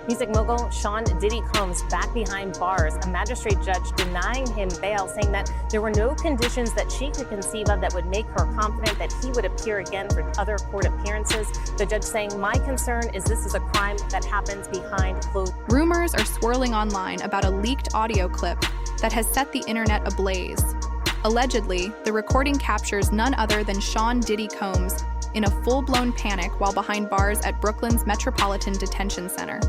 Music mogul Sean Diddy Combs back behind bars, a magistrate judge denying him bail, saying that there were no conditions that she could conceive of that would make her confident that he would appear again for other court appearances. The judge saying, "My concern is this is a crime that happens behind closed." Rumors are swirling online about a leaked audio clip that has set the internet ablaze. Allegedly, the recording captures none other than Sean Diddy Combs in a full-blown panic while behind bars at Brooklyn's Metropolitan Detention Center.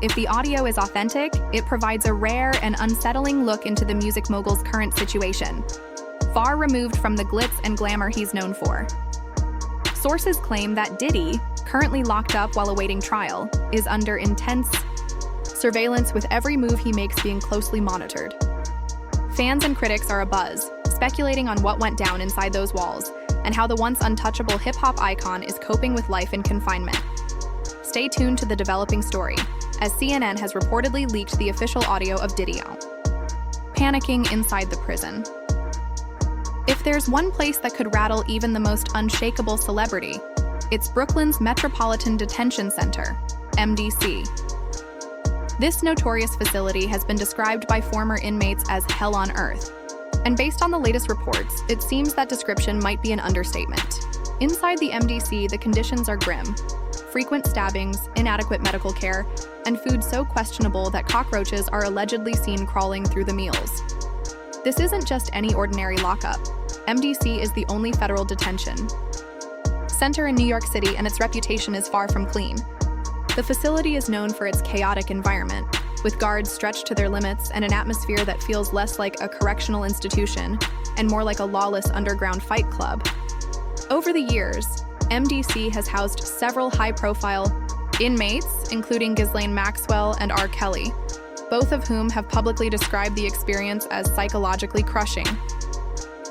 If the audio is authentic, it provides a rare and unsettling look into the music mogul's current situation, far removed from the glitz and glamour he's known for. Sources claim that Diddy, currently locked up while awaiting trial, is under intense surveillance with every move he makes being closely monitored. Fans and critics are abuzz, speculating on what went down inside those walls and how the once untouchable hip-hop icon is coping with life in confinement. Stay tuned to the developing story, as CNN has reportedly leaked the official audio of Diddy panicking inside the prison. If there's one place that could rattle even the most unshakable celebrity, it's Brooklyn's Metropolitan Detention Center, MDC. This notorious facility has been described by former inmates as hell on earth, and based on the latest reports, it seems that description might be an understatement. Inside the MDC, the conditions are grim. Frequent stabbings, inadequate medical care, and food so questionable that cockroaches are allegedly seen crawling through the meals. This isn't just any ordinary lockup. MDC is the only federal detention center in New York City, and its reputation is far from clean. The facility is known for its chaotic environment, with guards stretched to their limits and an atmosphere that feels less like a correctional institution and more like a lawless underground fight club. Over the years, MDC has housed several high-profile inmates, including Ghislaine Maxwell and R. Kelly, both of whom have publicly described the experience as psychologically crushing.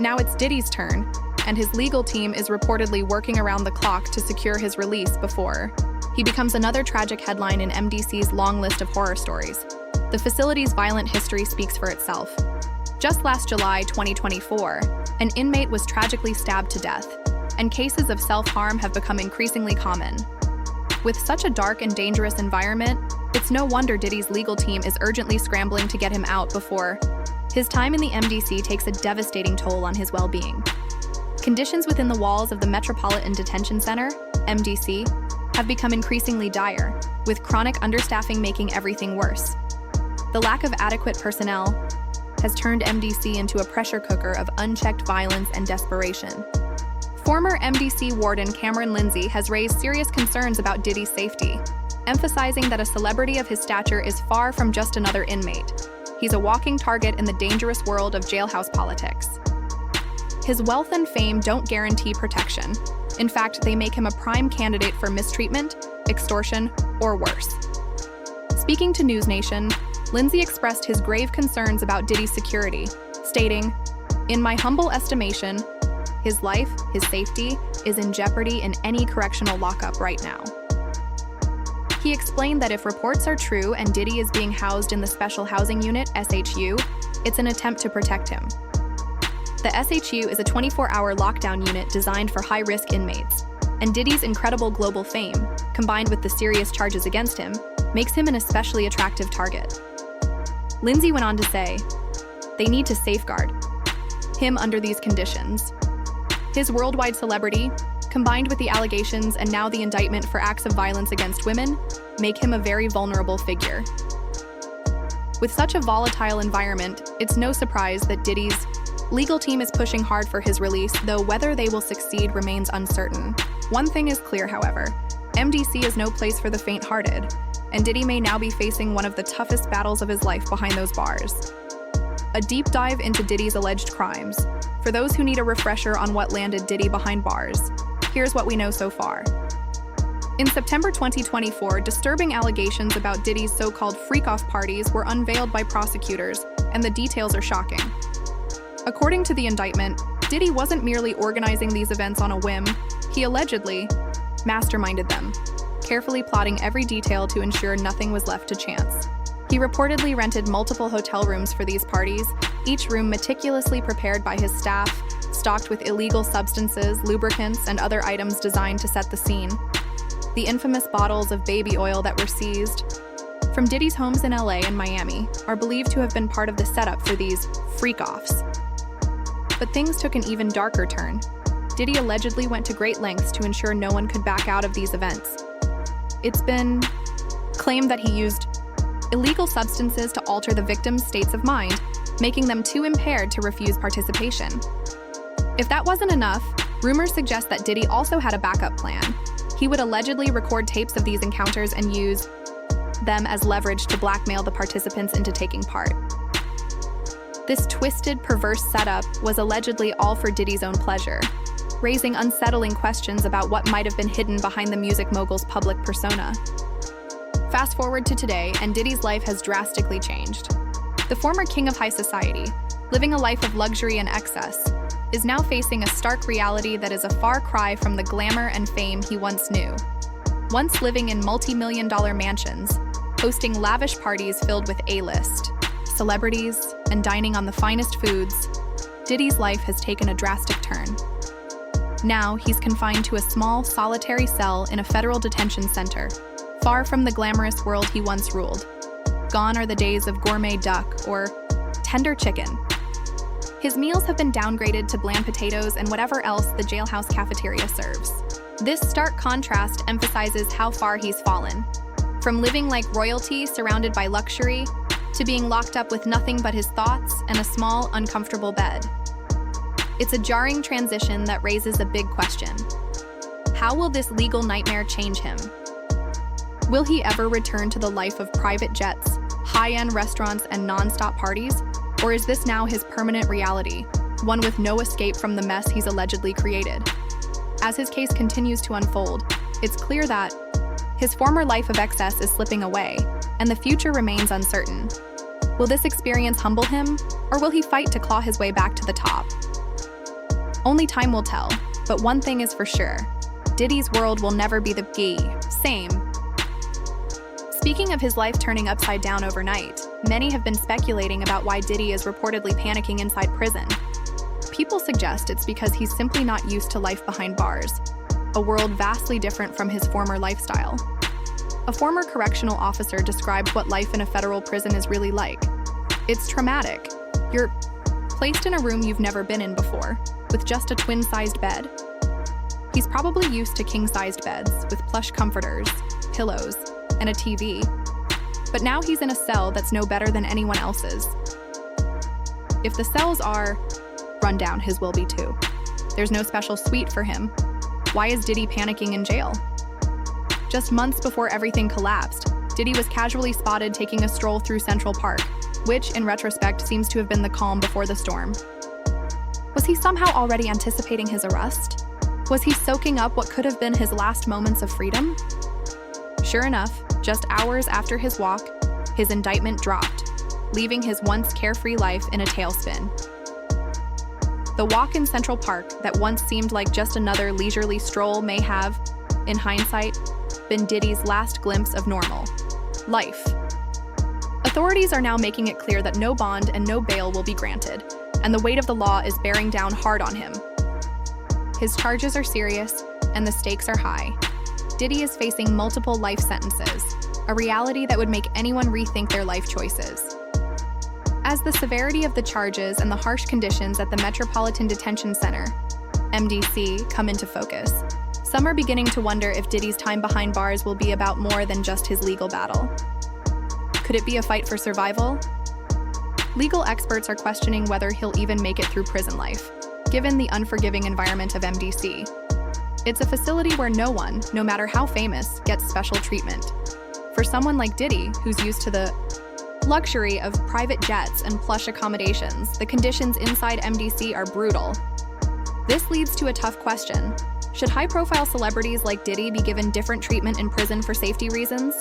Now it's Diddy's turn, and his legal team is reportedly working around the clock to secure his release before he becomes another tragic headline in MDC's long list of horror stories. The facility's violent history speaks for itself. Just last July 2024, an inmate was tragically stabbed to death, and cases of self-harm have become increasingly common. With such a dark and dangerous environment, it's no wonder Diddy's legal team is urgently scrambling to get him out before his time in the MDC takes a devastating toll on his well-being. Conditions within the walls of the Metropolitan Detention Center, MDC, have become increasingly dire, with chronic understaffing making everything worse. The lack of adequate personnel has turned MDC into a pressure cooker of unchecked violence and desperation. Former MDC warden Cameron Lindsay has raised serious concerns about Diddy's safety, emphasizing that a celebrity of his stature is far from just another inmate. He's a walking target in the dangerous world of jailhouse politics. His wealth and fame don't guarantee protection. In fact, they make him a prime candidate for mistreatment, extortion, or worse. Speaking to News Nation, Lindsay expressed his grave concerns about Diddy's security, stating, "In my humble estimation, his life, his safety, is in jeopardy in any correctional lockup right now." He explained that if reports are true and Diddy is being housed in the Special Housing Unit, SHU, it's an attempt to protect him. The SHU is a 24-hour lockdown unit designed for high-risk inmates, and Diddy's incredible global fame, combined with the serious charges against him, makes him an especially attractive target. Lindsay went on to say, "They need to safeguard him under these conditions." His worldwide celebrity, combined with the allegations and now the indictment for acts of violence against women, make him a very vulnerable figure. With such a volatile environment, it's no surprise that Diddy's legal team is pushing hard for his release, though whether they will succeed remains uncertain. One thing is clear, however, MDC is no place for the faint-hearted, and Diddy may now be facing one of the toughest battles of his life behind those bars. A deep dive into Diddy's alleged crimes. For those who need a refresher on what landed Diddy behind bars, here's what we know so far. In September 2024, disturbing allegations about Diddy's so-called freak-off parties were unveiled by prosecutors, and the details are shocking. According to the indictment, Diddy wasn't merely organizing these events on a whim. He allegedly masterminded them, carefully plotting every detail to ensure nothing was left to chance. He reportedly rented multiple hotel rooms for these parties, each room meticulously prepared by his staff, stocked with illegal substances, lubricants, and other items designed to set the scene. the infamous bottles of baby oil that were seized from Diddy's homes in LA and Miami are believed to have been part of the setup for these freak-offs. But things took an even darker turn. Diddy allegedly went to great lengths to ensure no one could back out of these events. It's been claimed that he used illegal substances to alter the victims' states of mind, making them too impaired to refuse participation. If that wasn't enough, rumors suggest that Diddy also had a backup plan. He would allegedly record tapes of these encounters and use them as leverage to blackmail the participants into taking part. This twisted, perverse setup was allegedly all for Diddy's own pleasure, raising unsettling questions about what might have been hidden behind the music mogul's public persona. Fast forward to today, and Diddy's life has drastically changed. The former king of high society, living a life of luxury and excess, is now facing a stark reality that is a far cry from the glamour and fame he once knew. Once living in multi-million-dollar mansions, hosting lavish parties filled with A-list celebrities, and dining on the finest foods, Diddy's life has taken a drastic turn. Now, he's confined to a small, solitary cell in a federal detention center, far from the glamorous world he once ruled. Gone are the days of gourmet duck or tender chicken. His meals have been downgraded to bland potatoes and whatever else the jailhouse cafeteria serves. This stark contrast emphasizes how far he's fallen. From living like royalty surrounded by luxury, to being locked up with nothing but his thoughts and a small, uncomfortable bed. It's a jarring transition that raises a big question. How will this legal nightmare change him? Will he ever return to the life of private jets, high-end restaurants, and non-stop parties? Or is this now his permanent reality, one with no escape from the mess he's allegedly created? As his case continues to unfold, it's clear that his former life of excess is slipping away, and the future remains uncertain. Will this experience humble him, or will he fight to claw his way back to the top? Only time will tell, but one thing is for sure. Diddy's world will never be the same. Speaking of his life turning upside down overnight, many have been speculating about why Diddy is reportedly panicking inside prison. People suggest it's because he's simply not used to life behind bars, a world vastly different from his former lifestyle. A former correctional officer described what life in a federal prison is really like. It's traumatic. You're placed in a room you've never been in before, with just a twin-sized bed. He's probably used to king-sized beds with plush comforters, pillows, and a TV. But now he's in a cell that's no better than anyone else's. If the cells are run down, his will be too. There's no special suite for him. Why is Diddy panicking in jail? Just months before everything collapsed, Diddy was casually spotted taking a stroll through Central Park, which, in retrospect, seems to have been the calm before the storm. Was he somehow already anticipating his arrest? Was he soaking up what could have been his last moments of freedom? Sure enough, just hours after his walk, his indictment dropped, leaving his once carefree life in a tailspin. The walk in Central Park that once seemed like just another leisurely stroll may have, in hindsight, been Diddy's last glimpse of normal life. Authorities are now making it clear that no bond and no bail will be granted, and the weight of the law is bearing down hard on him. His charges are serious, and the stakes are high. Diddy is facing multiple life sentences, a reality that would make anyone rethink their life choices. As the severity of the charges and the harsh conditions at the Metropolitan Detention Center, MDC, come into focus, some are beginning to wonder if Diddy's time behind bars will be about more than just his legal battle. Could it be a fight for survival? Legal experts are questioning whether he'll even make it through prison life, given the unforgiving environment of MDC. It's a facility where no one, no matter how famous, gets special treatment. For someone like Diddy, who's used to the luxury of private jets and plush accommodations, the conditions inside MDC are brutal. This leads to a tough question. Should high-profile celebrities like Diddy be given different treatment in prison for safety reasons?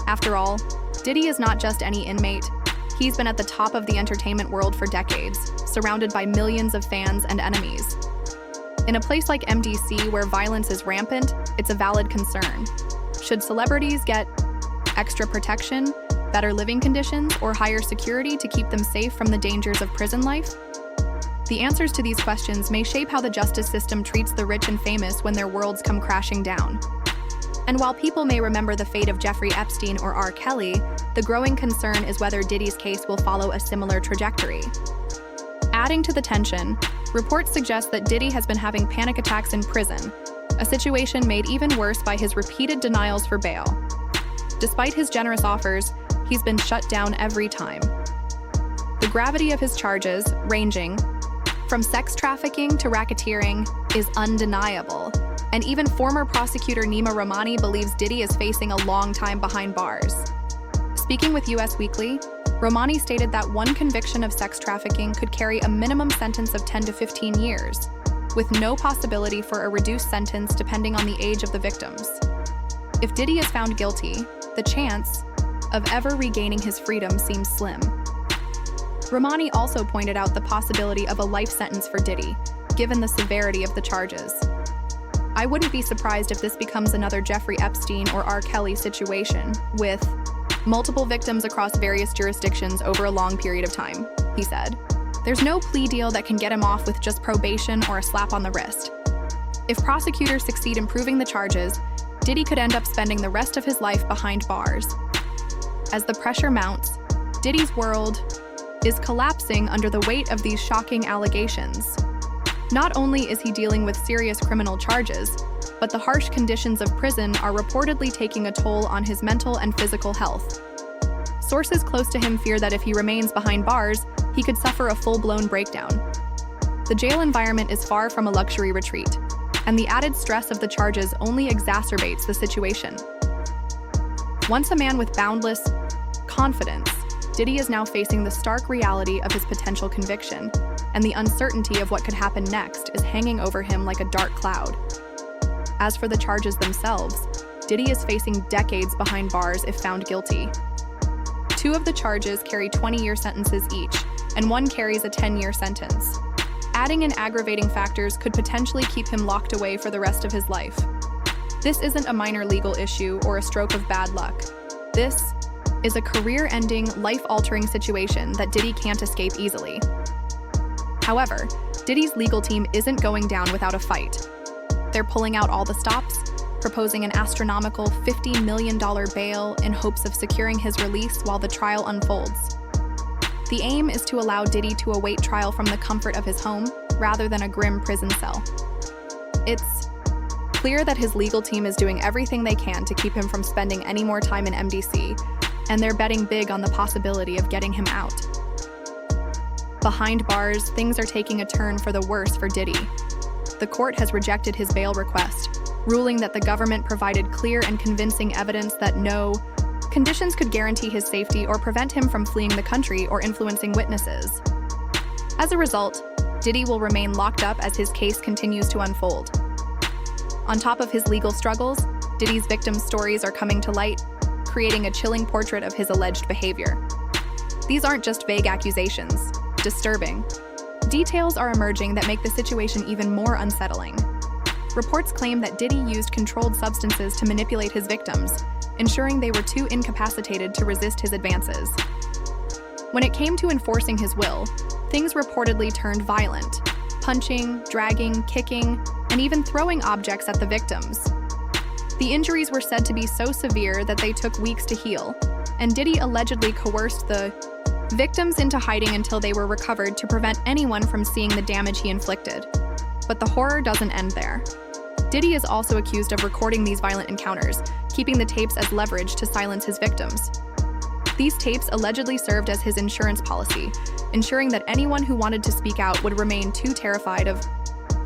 After all, Diddy is not just any inmate. He's been at the top of the entertainment world for decades, surrounded by millions of fans and enemies. In a place like MDC, where violence is rampant, it's a valid concern. Should celebrities get extra protection, better living conditions, or higher security to keep them safe from the dangers of prison life? The answers to these questions may shape how the justice system treats the rich and famous when their worlds come crashing down. And while people may remember the fate of Jeffrey Epstein or R. Kelly, the growing concern is whether Diddy's case will follow a similar trajectory. Adding to the tension, reports suggest that Diddy has been having panic attacks in prison, a situation made even worse by his repeated denials for bail. Despite his generous offers, he's been shut down every time. The gravity of his charges, ranging from sex trafficking to racketeering, is undeniable, and even former prosecutor Nima Rahmani believes Diddy is facing a long time behind bars. Speaking with US Weekly, Rahmani stated that one conviction of sex trafficking could carry a minimum sentence of 10 to 15 years, with no possibility for a reduced sentence depending on the age of the victims. If Diddy is found guilty, the chance of ever regaining his freedom seems slim. Rahmani also pointed out the possibility of a life sentence for Diddy, given the severity of the charges. I wouldn't be surprised if this becomes another Jeffrey Epstein or R. Kelly situation, with multiple victims across various jurisdictions over a long period of time, he said. There's no plea deal that can get him off with just probation or a slap on the wrist. If prosecutors succeed in proving the charges, Diddy could end up spending the rest of his life behind bars. As the pressure mounts, Diddy's world is collapsing under the weight of these shocking allegations. Not only is he dealing with serious criminal charges, but the harsh conditions of prison are reportedly taking a toll on his mental and physical health. Sources close to him fear that if he remains behind bars, he could suffer a full-blown breakdown. The jail environment is far from a luxury retreat, and the added stress of the charges only exacerbates the situation. Once a man with boundless confidence, Diddy is now facing the stark reality of his potential conviction, and the uncertainty of what could happen next is hanging over him like a dark cloud. As for the charges themselves, Diddy is facing decades behind bars if found guilty. 2 of the charges carry 20-year sentences each, and 1 carries a 10-year sentence. Adding in aggravating factors could potentially keep him locked away for the rest of his life. This isn't a minor legal issue or a stroke of bad luck. This is a career-ending, life-altering situation that Diddy can't escape easily. However, Diddy's legal team isn't going down without a fight. They're pulling out all the stops, proposing an astronomical $50 million bail in hopes of securing his release while the trial unfolds. The aim is to allow Diddy to await trial from the comfort of his home, rather than a grim prison cell. It's clear that his legal team is doing everything they can to keep him from spending any more time in MDC, and they're betting big on the possibility of getting him out. Behind bars, things are taking a turn for the worse for Diddy. The court has rejected his bail request, ruling that the government provided clear and convincing evidence that no conditions could guarantee his safety or prevent him from fleeing the country or influencing witnesses. As a result, Diddy will remain locked up as his case continues to unfold. On top of his legal struggles, Diddy's victim stories are coming to light, creating a chilling portrait of his alleged behavior. These aren't just vague accusations. Disturbing details are emerging that make the situation even more unsettling. Reports claim that Diddy used controlled substances to manipulate his victims, ensuring they were too incapacitated to resist his advances. When it came to enforcing his will, things reportedly turned violent, punching, dragging, kicking, and even throwing objects at the victims. The injuries were said to be so severe that they took weeks to heal, and Diddy allegedly coerced the victims into hiding until they were recovered to prevent anyone from seeing the damage he inflicted. But the horror doesn't end there. Diddy is also accused of recording these violent encounters, keeping the tapes as leverage to silence his victims. These tapes allegedly served as his insurance policy, ensuring that anyone who wanted to speak out would remain too terrified of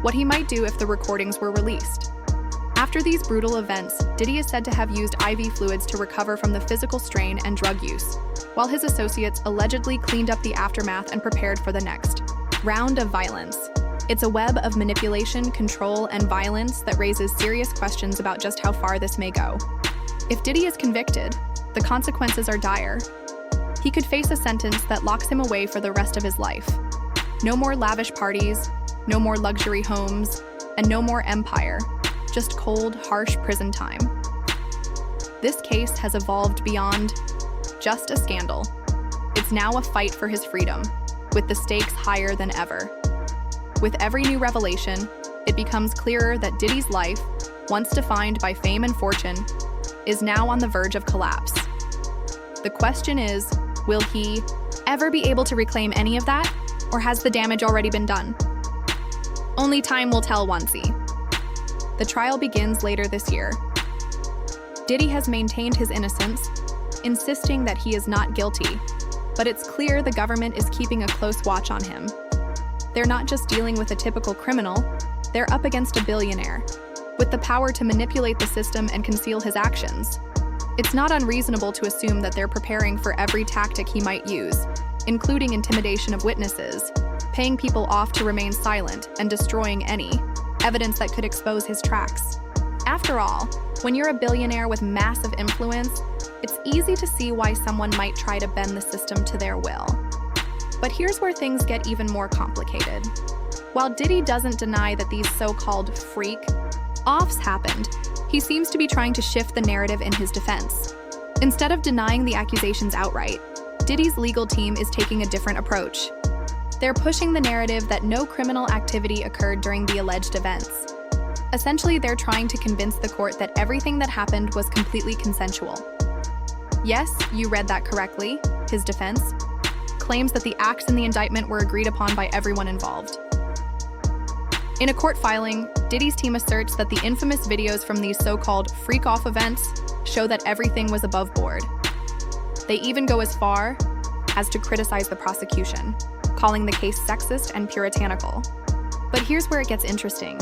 what he might do if the recordings were released. After these brutal events, Diddy is said to have used IV fluids to recover from the physical strain and drug use, while his associates allegedly cleaned up the aftermath and prepared for the next round of violence. It's a web of manipulation, control, and violence that raises serious questions about just how far this may go. If Diddy is convicted, the consequences are dire. He could face a sentence that locks him away for the rest of his life. No more lavish parties, no more luxury homes, and no more empire. Just cold, harsh prison time. This case has evolved beyond just a scandal. It's now a fight for his freedom, with the stakes higher than ever. With every new revelation, it becomes clearer that Diddy's life, once defined by fame and fortune, is now on the verge of collapse. The question is, will he ever be able to reclaim any of that, or has the damage already been done? Only time will tell, onesie. The trial begins later this year. Diddy has maintained his innocence, insisting that he is not guilty, but it's clear the government is keeping a close watch on him. They're not just dealing with a typical criminal, they're up against a billionaire, with the power to manipulate the system and conceal his actions. It's not unreasonable to assume that they're preparing for every tactic he might use, including intimidation of witnesses, paying people off to remain silent, and destroying any evidence that could expose his tracks. After all, when you're a billionaire with massive influence, it's easy to see why someone might try to bend the system to their will. But here's where things get even more complicated. While Diddy doesn't deny that these so-called freak-offs happened, he seems to be trying to shift the narrative in his defense. Instead of denying the accusations outright, Diddy's legal team is taking a different approach. They're pushing the narrative that no criminal activity occurred during the alleged events. Essentially, they're trying to convince the court that everything that happened was completely consensual. Yes, you read that correctly, his defense claims that the acts in the indictment were agreed upon by everyone involved. In a court filing, Diddy's team asserts that the infamous videos from these so-called freak-off events show that everything was above board. They even go as far as to criticize the prosecution, calling the case sexist and puritanical. But here's where it gets interesting.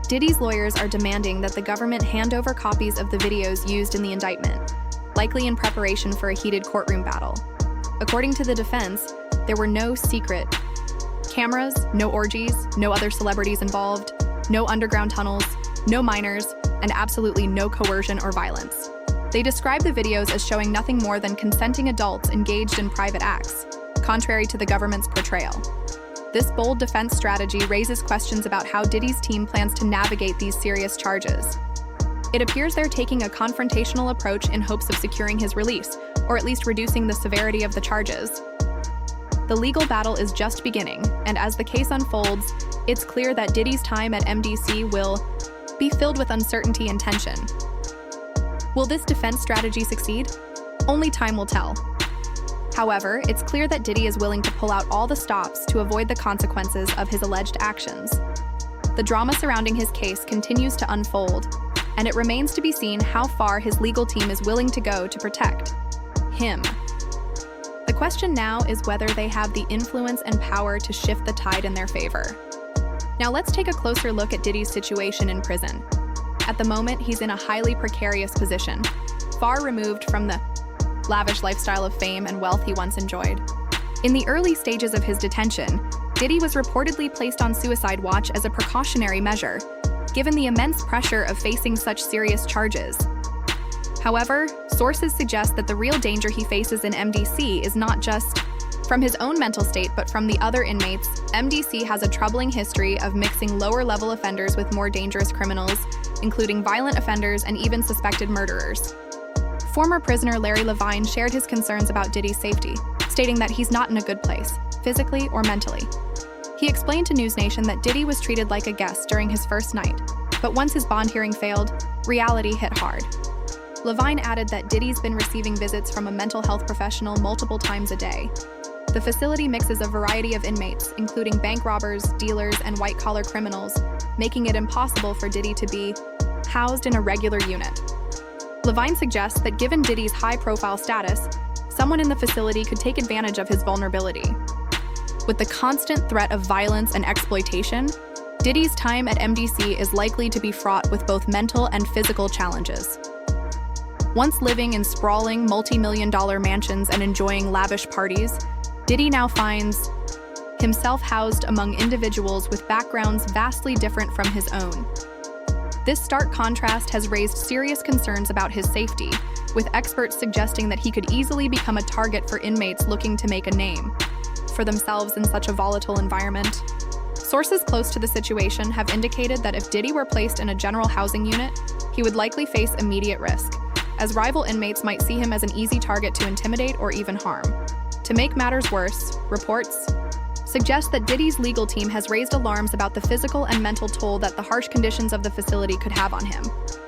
Diddy's lawyers are demanding that the government hand over copies of the videos used in the indictment, likely in preparation for a heated courtroom battle. According to the defense, there were no secret cameras, no orgies, no other celebrities involved, no underground tunnels, no minors, and absolutely no coercion or violence. They describe the videos as showing nothing more than consenting adults engaged in private acts, contrary to the government's portrayal. This bold defense strategy raises questions about how Diddy's team plans to navigate these serious charges. It appears they're taking a confrontational approach in hopes of securing his release, or at least reducing the severity of the charges. The legal battle is just beginning, and as the case unfolds, it's clear that Diddy's time at MDC will be filled with uncertainty and tension. Will this defense strategy succeed? Only time will tell. However, it's clear that Diddy is willing to pull out all the stops to avoid the consequences of his alleged actions. The drama surrounding his case continues to unfold, and it remains to be seen how far his legal team is willing to go to protect him. The question now is whether they have the influence and power to shift the tide in their favor. Now let's take a closer look at Diddy's situation in prison. At the moment, he's in a highly precarious position, far removed from the lavish lifestyle of fame and wealth he once enjoyed. In the early stages of his detention, Diddy was reportedly placed on suicide watch as a precautionary measure, given the immense pressure of facing such serious charges. However, sources suggest that the real danger he faces in MDC is not just from his own mental state, but from the other inmates. MDC has a troubling history of mixing lower-level offenders with more dangerous criminals, including violent offenders and even suspected murderers. Former prisoner Larry Levine shared his concerns about Diddy's safety, stating that he's not in a good place, physically or mentally. He explained to News Nation that Diddy was treated like a guest during his first night, but once his bond hearing failed, reality hit hard. Levine added that Diddy's been receiving visits from a mental health professional multiple times a day. The facility mixes a variety of inmates, including bank robbers, dealers, and white-collar criminals, making it impossible for Diddy to be housed in a regular unit. Levine suggests that given Diddy's high-profile status, someone in the facility could take advantage of his vulnerability. With the constant threat of violence and exploitation, Diddy's time at MDC is likely to be fraught with both mental and physical challenges. Once living in sprawling, multi-million-dollar mansions and enjoying lavish parties, Diddy now finds himself housed among individuals with backgrounds vastly different from his own. This stark contrast has raised serious concerns about his safety, with experts suggesting that he could easily become a target for inmates looking to make a name for themselves in such a volatile environment. Sources close to the situation have indicated that if Diddy were placed in a general housing unit, he would likely face immediate risk, as rival inmates might see him as an easy target to intimidate or even harm. To make matters worse, reports suggest that Diddy's legal team has raised alarms about the physical and mental toll that the harsh conditions of the facility could have on him.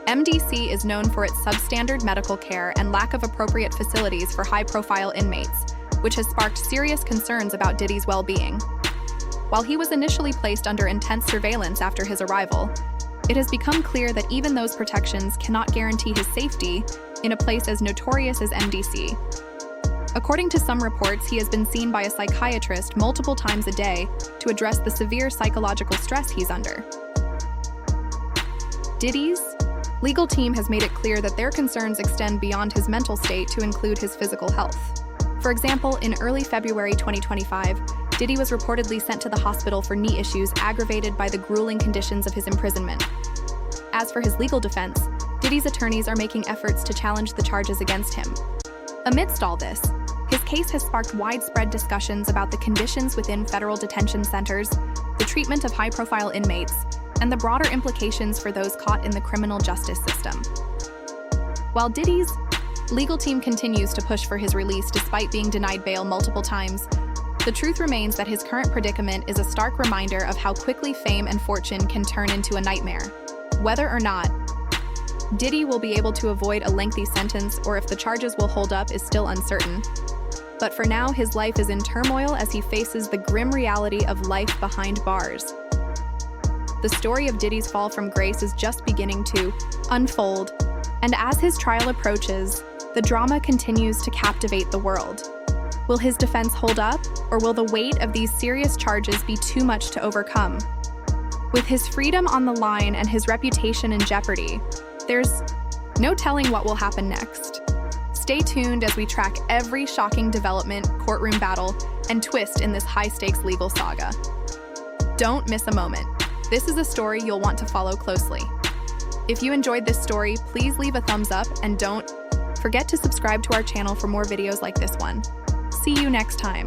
MDC is known for its substandard medical care and lack of appropriate facilities for high-profile inmates, which has sparked serious concerns about Diddy's well-being. While he was initially placed under intense surveillance after his arrival, it has become clear that even those protections cannot guarantee his safety in a place as notorious as MDC. According to some reports, he has been seen by a psychiatrist multiple times a day to address the severe psychological stress he's under. Diddy's legal team has made it clear that their concerns extend beyond his mental state to include his physical health. For example, in early February 2025, Diddy was reportedly sent to the hospital for knee issues aggravated by the grueling conditions of his imprisonment. As for his legal defense, Diddy's attorneys are making efforts to challenge the charges against him. Amidst all this, his case has sparked widespread discussions about the conditions within federal detention centers, the treatment of high-profile inmates, and the broader implications for those caught in the criminal justice system. While Diddy's legal team continues to push for his release despite being denied bail multiple times, the truth remains that his current predicament is a stark reminder of how quickly fame and fortune can turn into a nightmare. Whether or not Diddy will be able to avoid a lengthy sentence or if the charges will hold up is still uncertain. But for now, his life is in turmoil as he faces the grim reality of life behind bars. The story of Diddy's fall from grace is just beginning to unfold, and as his trial approaches, the drama continues to captivate the world. Will his defense hold up, or will the weight of these serious charges be too much to overcome? With his freedom on the line and his reputation in jeopardy, there's no telling what will happen next. Stay tuned as we track every shocking development, courtroom battle, and twist in this high-stakes legal saga. Don't miss a moment. This is a story you'll want to follow closely. If you enjoyed this story, please leave a thumbs up and don't forget to subscribe to our channel for more videos like this one. See you next time.